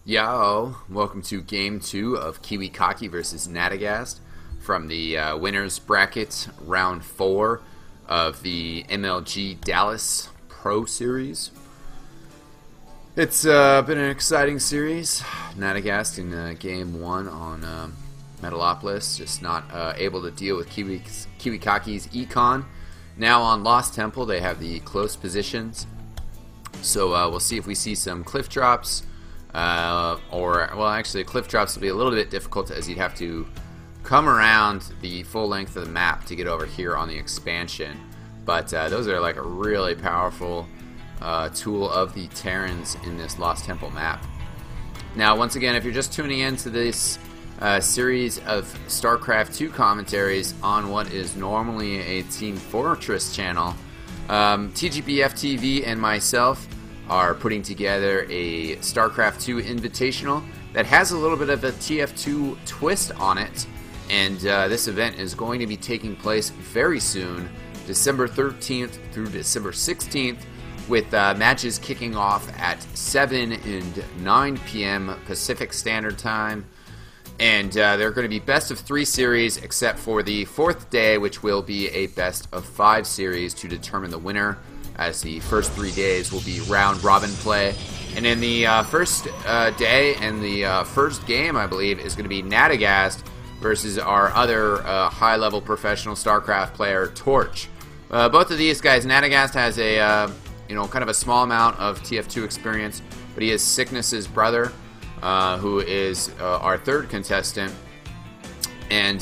Yo, welcome to Game 2 of Kiwikaki versus Nadagast from the winners bracket, round 4 of the MLG Dallas Pro Series. It's been an exciting series. Nadagast in Game 1 on Metalopolis, just not able to deal with Kiwikaki's Econ. Now on Lost Temple, they have the close positions. So we'll see if we see some cliff drops. Actually, cliff drops will be a little bit difficult as you'd have to come around the full length of the map to get over here on the expansion. But those are like a really powerful tool of the Terrans in this Lost Temple map. Now, once again, if you're just tuning in to this series of StarCraft 2 commentaries on what is normally a Team Fortress channel, TGPFTV and myself are putting together a StarCraft 2 invitational that has a little bit of a TF2 twist on it, and this event is going to be taking place very soon, December 13th through December 16th, with matches kicking off at 7 and 9 p.m. Pacific Standard Time. And they're going to be best of 3 series, except for the 4th day, which will be a best of 5 series to determine the winner, as the first 3 days will be round robin play. And in the first day and the first game, I believe, is going to be Nadagast versus our other high-level professional StarCraft player, Torch. Both of these guys, Nadagast has a kind of a small amount of TF2 experience, but he is Syckness's brother, who is our 3rd contestant. And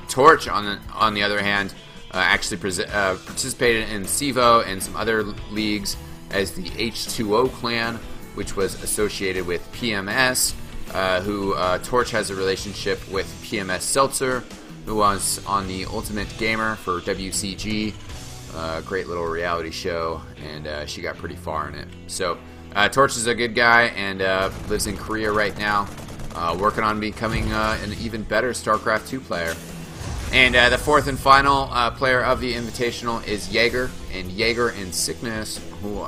Torch, on the other hand, actually participated in CEVO and some other leagues as the H2O clan, which was associated with PMS, who Torch has a relationship with PMS Seltzer, who was on the Ultimate Gamer for WCG, great little reality show, and she got pretty far in it. So Torch is a good guy and lives in Korea right now, working on becoming an even better StarCraft 2 player. And the 4th and final player of the Invitational is Jaeger. And Jaeger and Syckness, who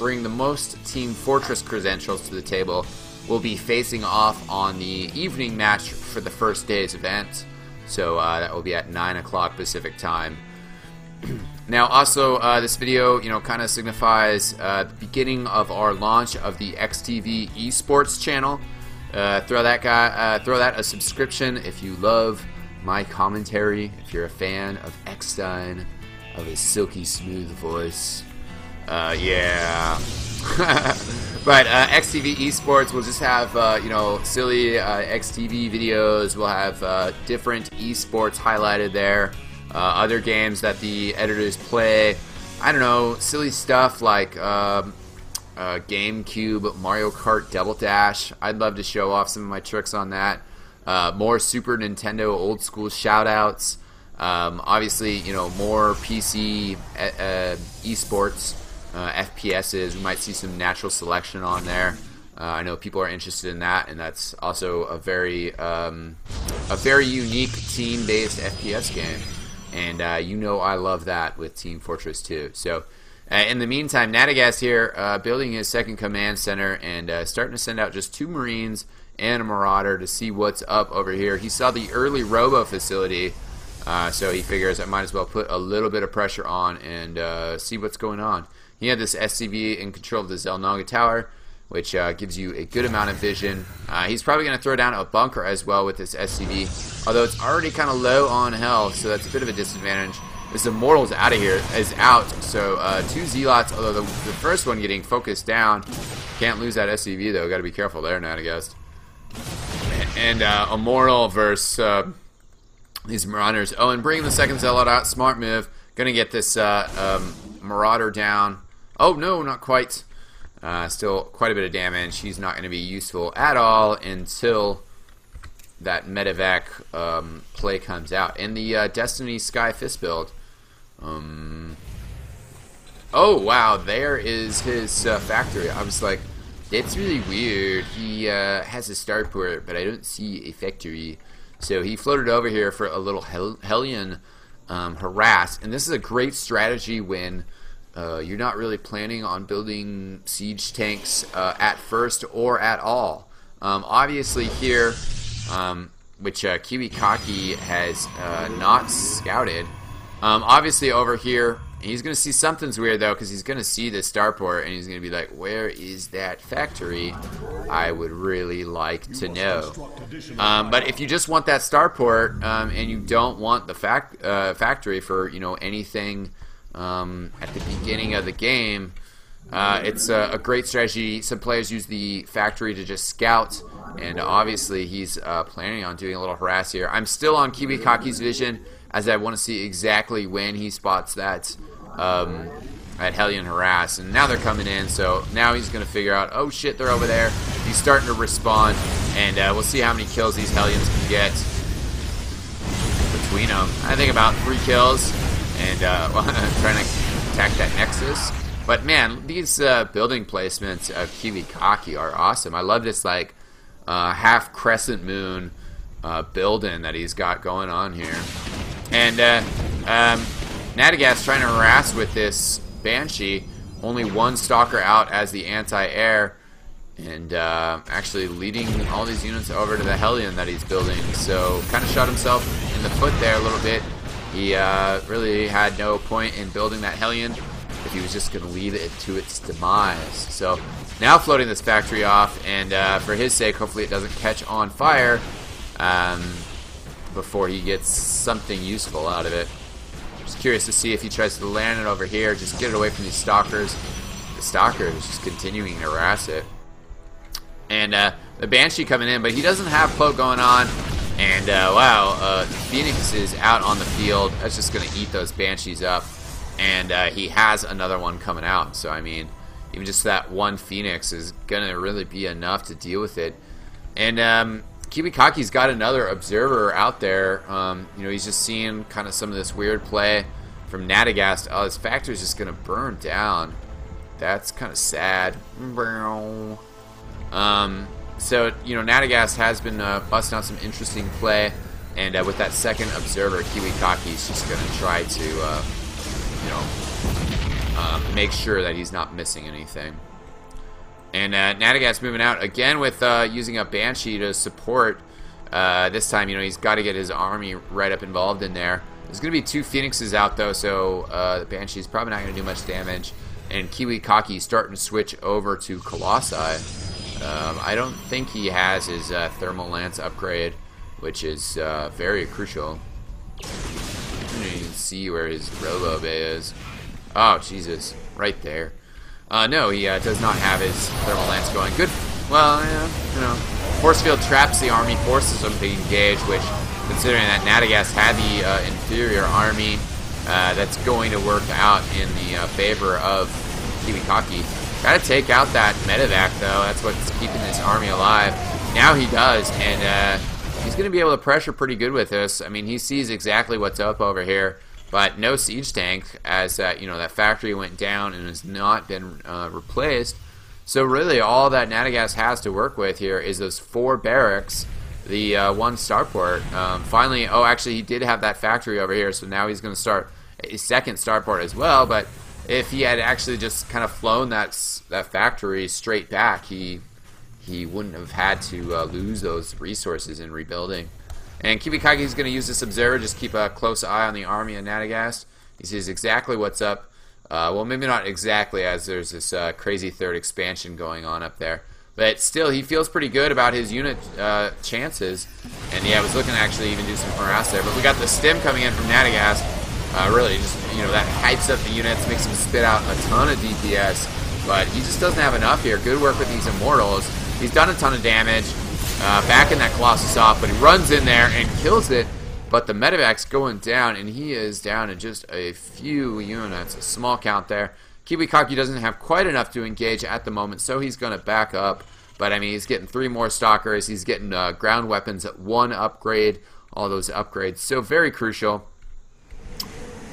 bring the most Team Fortress credentials to the table, will be facing off on the evening match for the first day's event. So that will be at 9 o'clock Pacific time. Now, also, this video, kind of signifies the beginning of our launch of the eXtvESports channel. Throw that a subscription if you love my commentary, if you're a fan of eXtine, of his silky smooth voice. Yeah. But eXtvESports will just have silly XTV videos. We'll have different esports highlighted there. Other games that the editors play. I don't know, silly stuff like GameCube, Mario Kart Double Dash. I'd love to show off some of my tricks on that. More Super Nintendo old school shoutouts. Obviously, more PC esports, FPSs. We might see some natural selection on there. I know people are interested in that, and that's also a very unique team-based FPS game. And I love that with Team Fortress 2. So, in the meantime, Nadagast here, building his 2nd command center and starting to send out just 2 Marines and a Marauder to see what's up over here. He saw the early Robo facility, so he figures I might as well put a little bit of pressure on and see what's going on. He had this SCV in control of the Zelnaga Tower, which gives you a good amount of vision. He's probably going to throw down a bunker as well with this SCV, although it's already kind of low on health, so that's a bit of a disadvantage. This Immortal's out of here, is out, so 2 Zealots, although the first one getting focused down. Can't lose that SCV though, got to be careful there, Nadagast. And Immortal versus these Marauders. Oh, and bringing the 2nd Zealot out, smart move. Gonna get this Marauder down. Oh no, not quite. Still quite a bit of damage. He's not going to be useful at all until that medevac play comes out. And the Destiny Sky Fist build. Oh, wow. There is his factory. I was like, that's really weird. He has a starport, but I don't see a factory. So he floated over here for a little Hellion harass. And this is a great strategy when you're not really planning on building siege tanks at first or at all. Obviously here, which Kiwikaki has not scouted. Obviously over here, he's going to see something's weird though, because he's going to see this starport and he's going to be like, where is that factory? I would really like to know. But if you just want that starport and you don't want the factory for, you know, anything at the beginning of the game, it's a great strategy. Some players use the factory to just scout, and obviously he's planning on doing a little harass here. I'm still on Kiwikaki's vision, as I want to see exactly when he spots that Hellion harass. And now they're coming in, so now he's going to figure out, oh shit, they're over there. He's starting to respawn, and we'll see how many kills these Hellions can get between them. I think about 3 kills, and trying to attack that Nexus. But man, these building placements of Kiwikaki are awesome. I love this like half crescent moon building that he's got going on here. And Nadagast trying to harass with this Banshee. Only 1 stalker out as the anti-air, and actually leading all these units over to the Hellion that he's building. So kind of shot himself in the foot there a little bit. He really had no point in building that Hellion if he was just going to leave it to its demise. So now floating this factory off, and for his sake, hopefully it doesn't catch on fire before he gets something useful out of it. Just curious to see if he tries to land it over here, just get it away from these stalkers. The stalker is just continuing to harass it. And the Banshee coming in, but he doesn't have cloak going on. And wow, Phoenix is out on the field. That's just going to eat those Banshees up. And he has another one coming out. So, I mean, even just that one Phoenix is going to really be enough to deal with it. And Kiwikaki's got another observer out there. You know, he's just seeing kind of some of this weird play from Nadagast. Oh, his factory's just going to burn down. That's kind of sad. So, you know, Nadagast has been busting out some interesting play. And with that second observer, Kiwikaki's just going to try to, you know, make sure that he's not missing anything. And Nadagast moving out again with using a Banshee to support. This time, you know, he's got to get his army right up involved in there. There's going to be 2 Phoenixes out, though, so the Banshee's probably not going to do much damage. And Kiwikaki's starting to switch over to Colossi. I don't think he has his Thermal Lance upgrade, which is very crucial. You can see where his Robo Bay is. Oh, Jesus. Right there. No, he does not have his Thermal Lance going. Good. Well, yeah, you know, Force Field traps the army, forces them to engage, which, considering that Nadagast had the inferior army, that's going to work out in the favor of Kiwikaki. Gotta take out that medevac, though. That's what's keeping this army alive. Now he does, and he's going to be able to pressure pretty good with this. I mean, he sees exactly what's up over here. But no siege tank, as that, you know, that factory went down and has not been replaced. So really, all that Nadagast has to work with here is those 4 barracks, the 1 starport. Finally, oh, actually, he did have that factory over here, so now he's going to start a second starport as well. But if he had actually just kind of flown that factory straight back, he wouldn't have had to lose those resources in rebuilding. And Kiwikaki is going to use this observer, just keep a close eye on the army of Nadagast. He sees exactly what's up. Well, maybe not exactly, as there's this crazy 3rd expansion going on up there. But still, he feels pretty good about his unit chances. And yeah, I was looking to actually even do some harass there. But we got the stim coming in from Nadagast. Really, just, you know, that hypes up the units, makes him spit out a ton of DPS. But he just doesn't have enough here. Good work with these Immortals. He's done a ton of damage. Backing that Colossus off, but he runs in there and kills it. But the medevac's going down, and he is down in just a few units, a small count there. Kiwikaki doesn't have quite enough to engage at the moment, so he's going to back up. But I mean, he's getting 3 more stalkers. He's getting ground weapons at 1 upgrade. All those upgrades, so very crucial.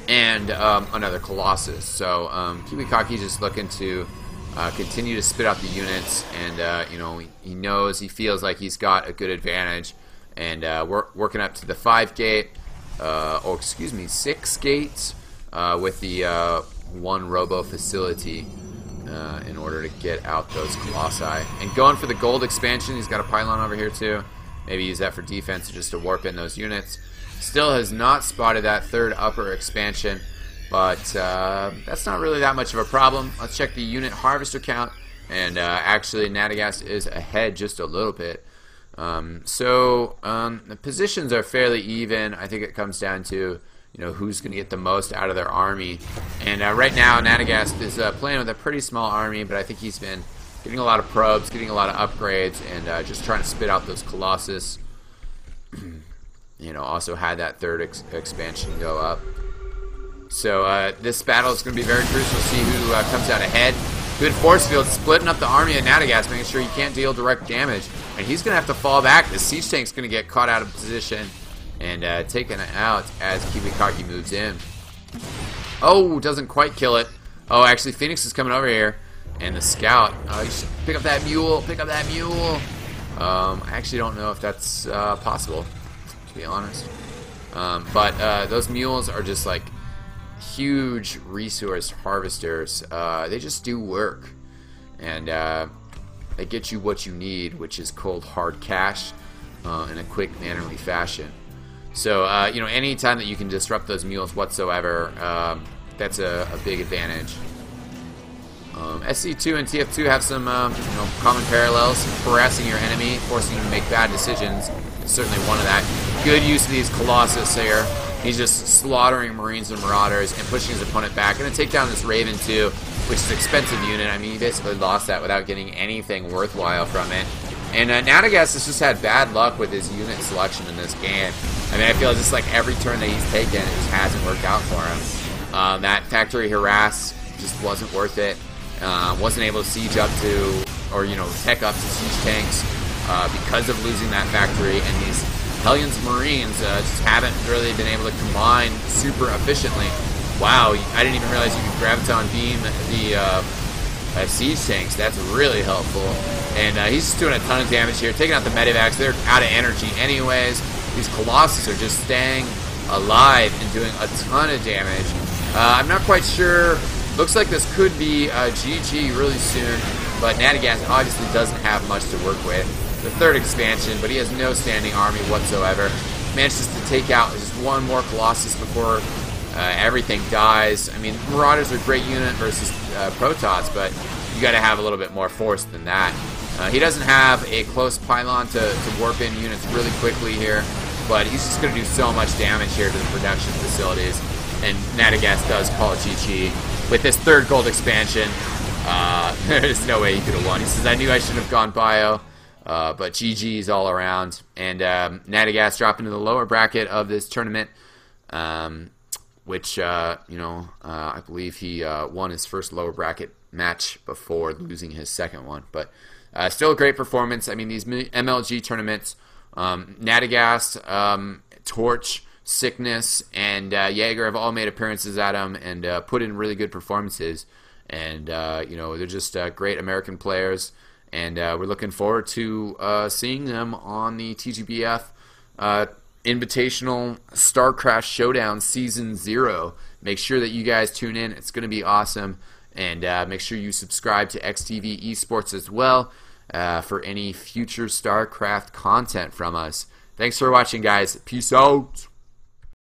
And another Colossus. So Kiwikaki just looking to continue to spit out the units, and you know, he knows, he feels like he's got a good advantage, and working up to the 5 gate, or excuse me, 6 gates with the 1 robo facility. in order to get out those Colossi. And going for the gold expansion, he's got a pylon over here too. Maybe use that for defense just to warp in those units. Still has not spotted that third upper expansion, but that's not really that much of a problem. Let's check the unit harvester count, and actually Nadagast is ahead just a little bit. The positions are fairly even. I think it comes down to who's going to get the most out of their army. And right now Nadagast is playing with a pretty small army, but I think he's been getting a lot of probes, getting a lot of upgrades, and just trying to spit out those Colossus. Also had that third expansion go up. So this battle is going to be very crucial to see who comes out ahead. Good force field, splitting up the army of Nadagast, making sure he can't deal direct damage. And he's going to have to fall back. The siege tank's going to get caught out of position and taken out as Kiwikaki moves in. Oh, doesn't quite kill it. Oh, actually, Phoenix is coming over here. And the scout, you should pick up that mule, pick up that mule. I actually don't know if that's possible, to be honest. But those mules are just like huge resource harvesters. They just do work. And they get you what you need, which is cold hard cash in a quick, mannerly fashion. So, any time that you can disrupt those mules whatsoever, that's a big advantage. SC2 and TF2 have some common parallels. Harassing your enemy, forcing him to make bad decisions is certainly one of that. Good use of these Colossus here. He's just slaughtering Marines and Marauders and pushing his opponent back. Gonna take down this Raven too, which is an expensive unit. I mean, he basically lost that without getting anything worthwhile from it. And Nadagast has just had bad luck with his unit selection in this game. I mean, I feel just like every turn that he's taken, it just hasn't worked out for him. That factory harass just wasn't worth it. Wasn't able to siege up to, or tech up to siege tanks because of losing that factory. And these Hellions Marines just haven't really been able to combine super efficiently. Wow, I didn't even realize you could graviton beam the siege tanks. That's really helpful. And he's just doing a ton of damage here, taking out the medevacs. They're out of energy anyways. These Colossus are just staying alive and doing a ton of damage. I'm not quite sure. Looks like this could be GG really soon, but Nadagast obviously doesn't have much to work with. The third expansion, but he has no standing army whatsoever. Manages to take out just one more Colossus before everything dies. I mean, Marauders are a great unit versus Protoss, but you got to have a little bit more force than that. He doesn't have a close pylon to warp in units really quickly here, but he's just going to do so much damage here to the production facilities. And Nadagast does call it GG. With this third gold expansion, there's no way he could have won. He says, I knew I shouldn't have gone bio, but GG's all around. And Nadagast dropping to the lower bracket of this tournament, which, I believe he won his first lower bracket match before losing his second one. But still a great performance. I mean, these MLG tournaments, Nadagast, Torch, Syckness, and Jaeger have all made appearances at them and put in really good performances. And, they're just great American players. And we're looking forward to seeing them on the TGBF Invitational StarCraft Showdown Season 0. Make sure that you guys tune in. It's going to be awesome. And make sure you subscribe to eXtv_eSports as well for any future StarCraft content from us. Thanks for watching, guys. Peace out.